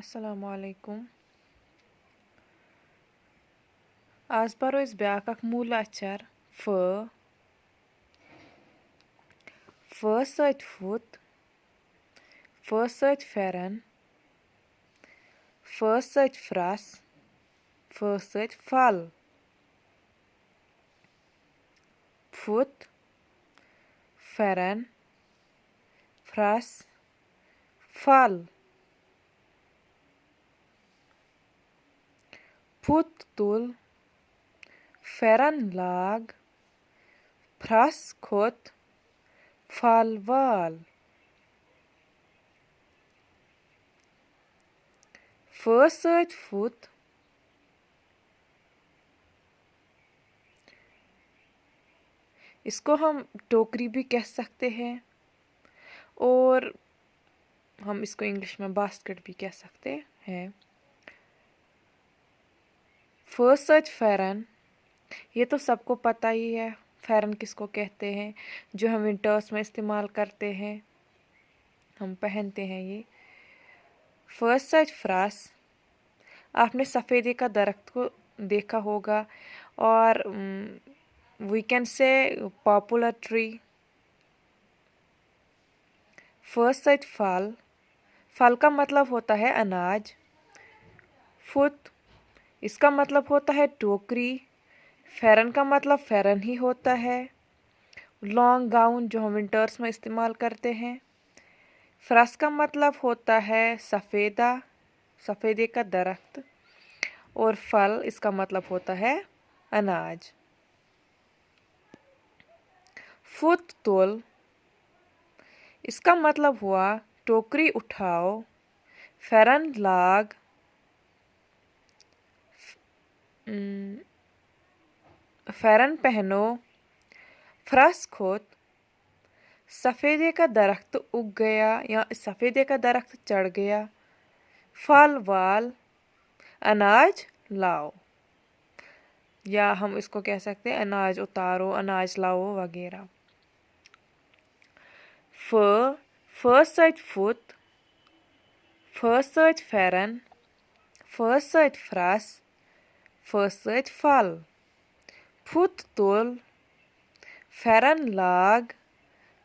Assalamu alaikum. आज परो इस ब्याक अख मूल अक्षर फ सत फुत फ सत फेरन फ सत फ्रस फ सत फल फुत फेरन फ्रस फल फुत तुल फेरन लाग फ्रस खोत फल वाल फ सत फुत इसको हम टोकरी भी कह सकते हैं और हम इसको इंग्लिश में बास्केट भी कह सकते हैं। फ सत फेरन, ये तो सबको पता ही है फेरन किसको कहते हैं, जो हम विंटर्स में इस्तेमाल करते हैं, हम पहनते हैं ये। फ सत फ्रस, आपने सफ़ेदी का दरख्त को देखा होगा और we can say popular tree. फ सत फल, फल का मतलब होता है अनाज। फुत, इसका मतलब होता है टोकरी। फेरन का मतलब फेरन ही होता है, लॉन्ग गाउन जो हम विंटर्स में इस्तेमाल करते हैं। फ्रस का मतलब होता है सफ़ेदा, सफ़ेदे का दरख्त। और फल, इसका मतलब होता है अनाज। फुत तोल, इसका मतलब हुआ टोकरी उठाओ। फेरन लाग, फेरन पहनो। फ्रस खोत, सफ़ेदे का दरख्त उग गया या सफ़ेदे का दरख्त चढ़ गया। फल वाल, अनाज लाओ, या हम इसको कह सकते हैं अनाज उतारो, अनाज लाओ वगैरह। फ सत फुत, फ सत फेरन, फ सत फ्रस, फ सत फल। फुत तुल, फेरन लाग,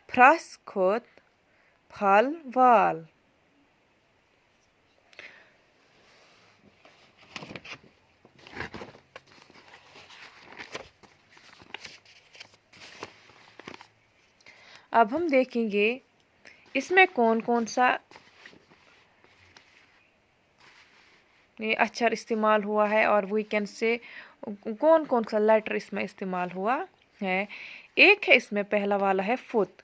फ्रस खोत, फल वाल। अब हम देखेंगे इसमें कौन कौन सा ये अक्षर इस्तेमाल हुआ है और वी कैन से कौन कौन सा लेटर इसमें इस्तेमाल हुआ है। एक है इसमें पहला वाला है फुत,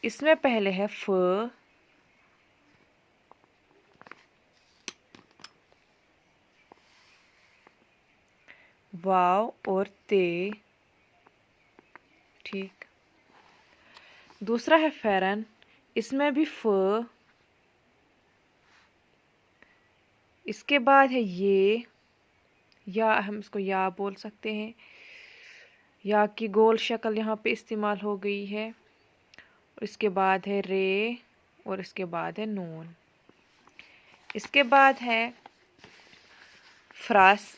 इसमें पहले है फ, वाव और ते, ठीक। दूसरा है फेरन, इसमें भी फ, इसके बाद है ये, या हम इसको या बोल सकते हैं, या की गोल शक्ल यहाँ पे इस्तेमाल हो गई है। इसके बाद है रे और इसके बाद है नून। इसके बाद है फ्रस,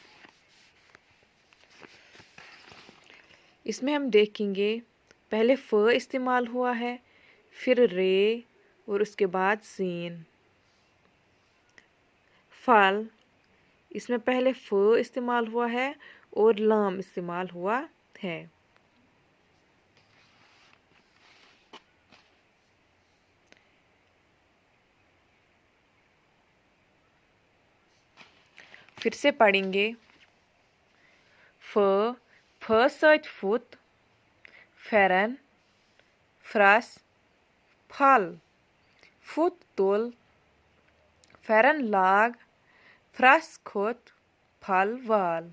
इसमें हम देखेंगे पहले फ इस्तेमाल हुआ है, फिर रे और उसके बाद सीन। फल, इसमें पहले फ इस्तेमाल हुआ है और लाम इस्तेमाल हुआ है। फिर से पढ़ेंगे फ सत फुत, फेरन, फ्रस, फल। फुत तुल, फेरन लाग, फ्रस खोत, फल वाल।